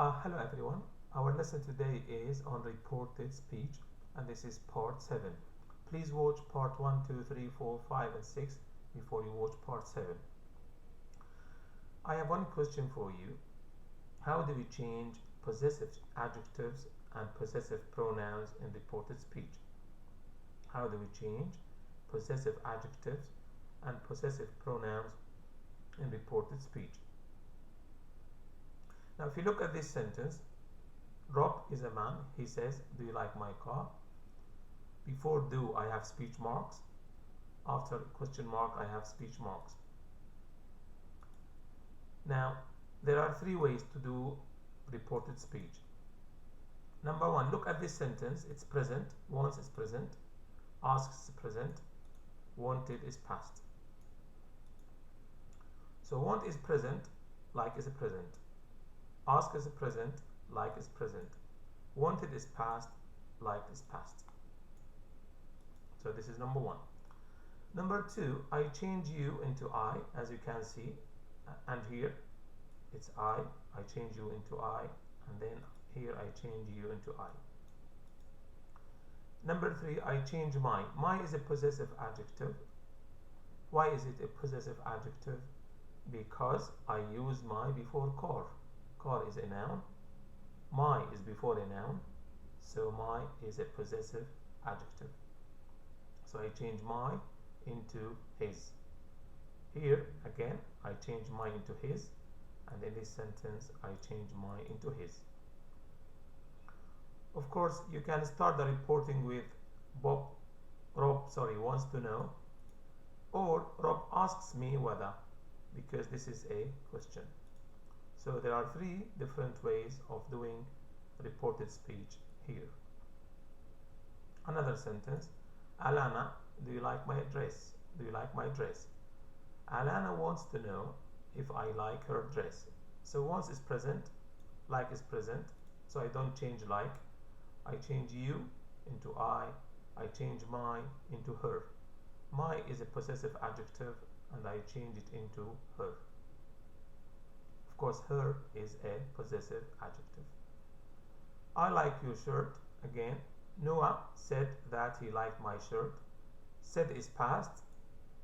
Hello everyone. Our lesson today is on reported speech and this is part 7. Please watch part 1, 2, 3, 4, 5 and 6 before you watch part 7. I have one question for you. How do we change possessive adjectives and possessive pronouns in reported speech? How do we change possessive adjectives and possessive pronouns in reported speech? Now, if you look at this sentence, Rob is a man. He says, "Do you like my car?" Before "do," I have speech marks. After question mark, I have speech marks. Now, there are three ways to do reported speech. Number one, look at this sentence. It's present. Wants is present. Asks is present. Wanted is past. So want is present. Like is present. Ask is present, like is present. Wanted is past, like is past. So this is number one. Number two, I change you into I, as you can see. And here it's I change you into I, and then here I change you into I. Number three, I change my. My is a possessive adjective. Why is it a possessive adjective? Because I use my before car. Car is a noun. My is before a noun. So my is a possessive adjective. So I change my into his. Here again I change my into his, and in this sentence I change my into his. Of course, you can start the reporting with Rob wants to know, or Rob asks me whether, because this is a question. So there are three different ways of doing reported speech here. Another sentence, Alana, do you like my dress? Do you like my dress? Alana wants to know if I like her dress. So wants is present, like is present, so I don't change like. I change you into I change my into her. My is a possessive adjective and I change it into her. Of course, her is a possessive adjective. I like your shirt. Again, Noah said that he liked my shirt. Said is past,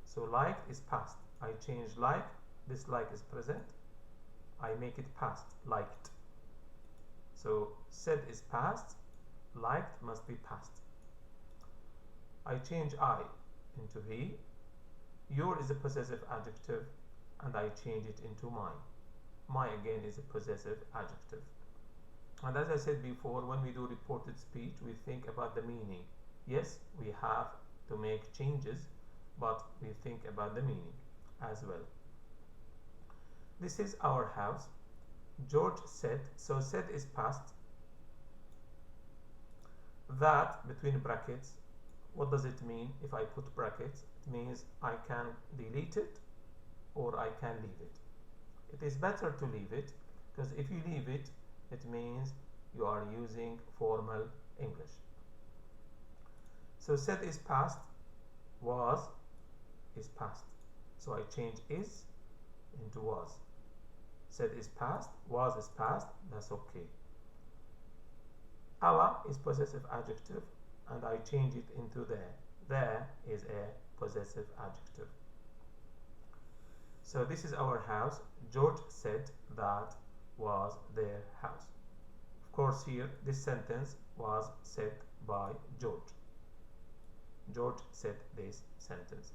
so liked is past. I change like, dislike is present. I make it past, liked. So said is past, liked must be past. I change I into he. Your is a possessive adjective and I change it into my. My again is a possessive adjective. And as I said before, when we do reported speech, we think about the meaning. Yes, we have to make changes, but we think about the meaning as well. This is our house. George said, so said is past. That, between brackets, what does it mean if I put brackets? It means I can delete it or I can leave it. It is better to leave it, because if you leave it, it means you are using formal English. So said is past, was is past. So I change is into was. Said is past, was is past, that's okay. Our is possessive adjective and I change it into there. There is a possessive adjective. So this is our house. George said that was their house. Of course, here this sentence was said by George. George said this sentence.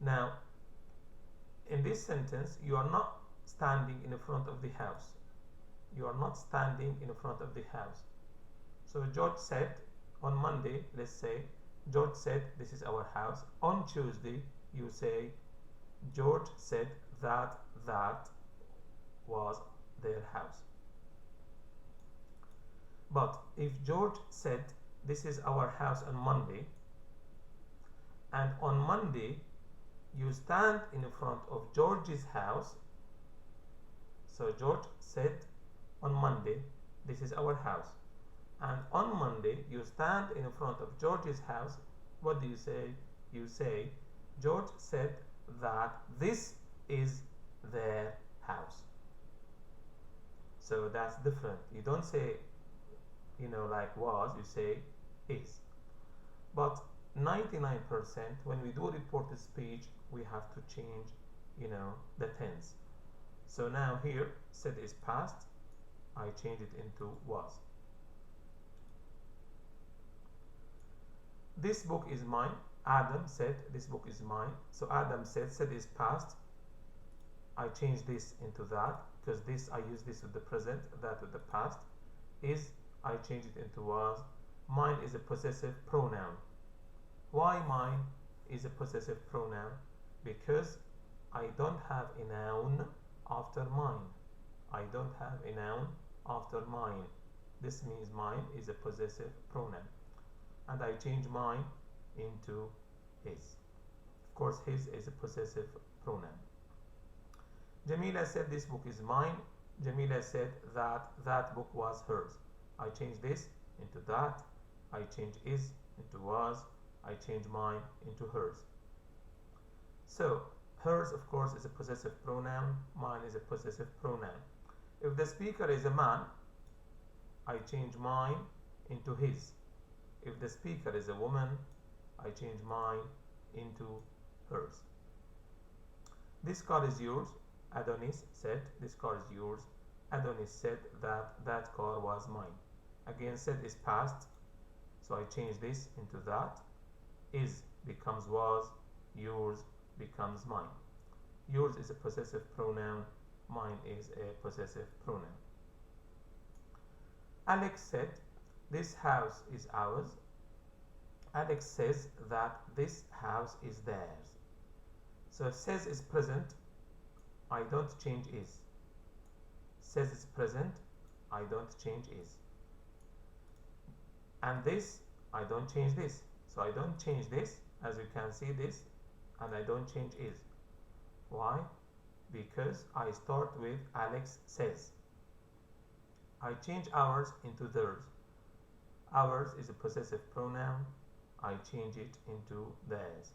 Now, in this sentence, you are not standing in front of the house. You are not standing in front of the house. So George said on Monday, let's say, George said this is our house. On Tuesday, you say, George said that was their house. But if George said this is our house on Monday, and on Monday you stand in front of George's house, so George said on Monday this is our house, and on Monday you stand in front of George's house, what do you say? You say George said that this is their house. So that's different. You don't say, like was, you say is. But 99% when we do reported speech, we have to change, the tense. So now here, said is past, I change it into was. This book is mine. Adam said, this book is mine. So Adam said is past. I change this into that, because this, I use this with the present, that with the past. Is, I change it into was. Mine is a possessive pronoun. Why mine is a possessive pronoun? Because I don't have a noun after mine. I don't have a noun after mine. This means mine is a possessive pronoun. And I change mine into his. Of course, his is a possessive pronoun. Jamila said this book is mine. Jamila said that book was hers. I change this into that. I change is into was. I change mine into hers. So hers, of course, is a possessive pronoun. Mine is a possessive pronoun. If the speaker is a man, I change mine into his. If the speaker is a woman, I change mine into hers. This car is yours. Adonis said, this car is yours. Adonis said that car was mine. Again, said is past, so I change this into that. Is becomes was. Yours becomes mine. Yours is a possessive pronoun. Mine is a possessive pronoun. Alex said, this house is ours. Alex says that this house is theirs. So if says is present, I don't change is. Says is present, I don't change is. And this, I don't change this. So I don't change this, as you can see this, and I don't change is. Why? Because I start with Alex says. I change ours into theirs. Ours is a possessive pronoun. I change it into theirs.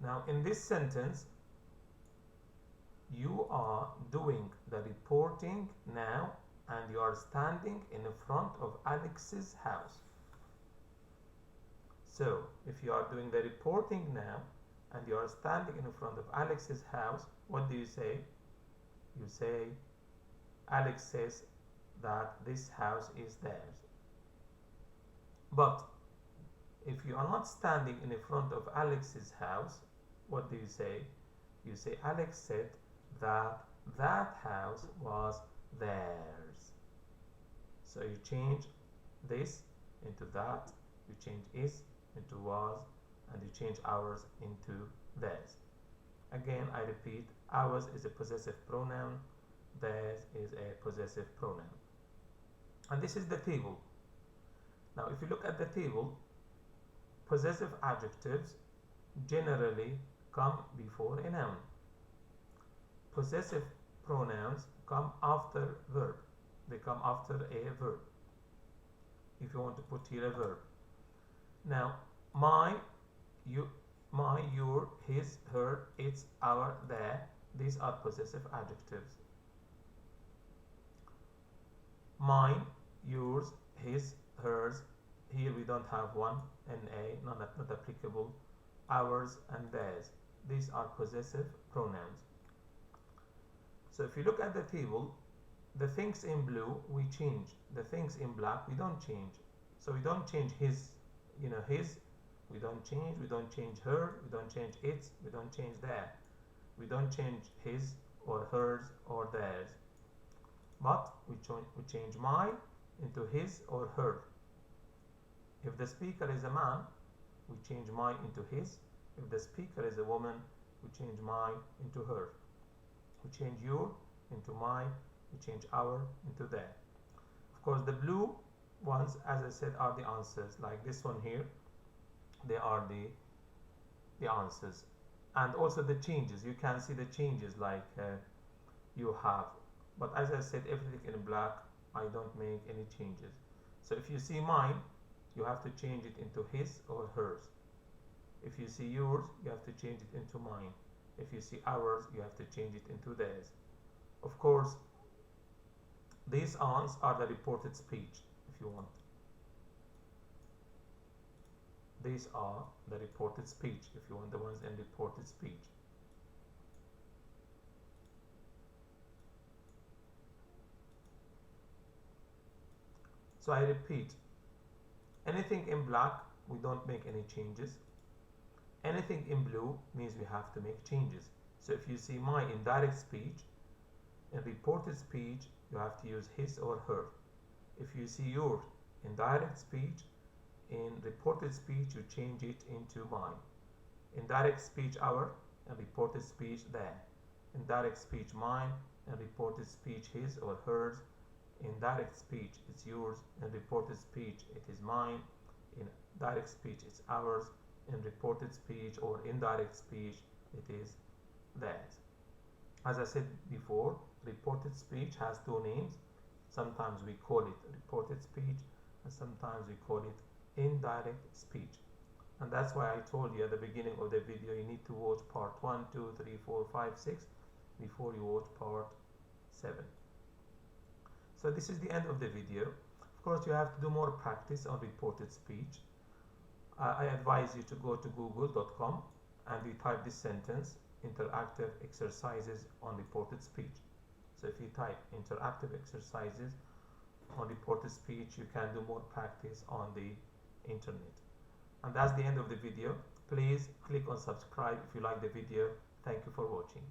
Now in this sentence, you are doing the reporting now and you are standing in front of Alex's house. So if you are doing the reporting now and you are standing in front of Alex's house, what do you say? You say, Alex says that this house is theirs. But if you are not standing in front of Alex's house, what do you say? You say, Alex said that house was theirs. So you change this into that, you change is into was, and you change ours into theirs. Again, I repeat, ours is a possessive pronoun, theirs is a possessive pronoun. And this is the table. Now, if you look at the table, possessive adjectives generally come before a noun. Possessive pronouns come after verb. They come after a verb. If you want to put here a verb. Now, my, you, my, your, his, her, its, our, their, these are possessive adjectives. Mine, yours, his, hers, here we don't have one, NA, not applicable, ours and theirs. These are possessive pronouns. So if you look at the table, the things in blue we change, the things in black we don't change. So we don't change his, his, we don't change her, we don't change its, we don't change their. We don't change his or hers or theirs. But we change my into his or her. If the speaker is a man, we change my into his. If the speaker is a woman, we change my into her. We change your into my, we change our into their. Of course, the blue ones, as I said, are the answers. Like this one here, they are the answers. And also the changes. You can see the changes like you have. But as I said, everything in black, I don't make any changes. So if you see mine, you have to change it into his or hers. If you see yours, you have to change it into mine. If you see ours, you have to change it into theirs. Of course, These ons are the reported speech, if you want. These are the reported speech, if you want the ones in reported speech. So I repeat, anything in black, we don't make any changes. Anything in blue means we have to make changes. So if you see my indirect speech, in reported speech, you have to use his or her. If you see your indirect speech, in reported speech, you change it into mine. Indirect speech our, and reported speech their. Indirect speech mine, and reported speech his or hers. Indirect speech it's yours, and reported speech it is mine. In direct speech it's ours. In reported speech or indirect speech it is theirs. As I said before, reported speech has two names. Sometimes we call it reported speech, and sometimes we call it indirect speech. And that's why I told you at the beginning of the video you need to watch part 1, 2, 3, 4, 5, 6 before you watch part 7. So this is the end of the video. Of course, you have to do more practice on reported speech. I advise you to go to google.com and you type this sentence, interactive exercises on reported speech. So if you type interactive exercises on reported speech, you can do more practice on the internet. And that's the end of the video. Please click on subscribe if you like the video. Thank you for watching.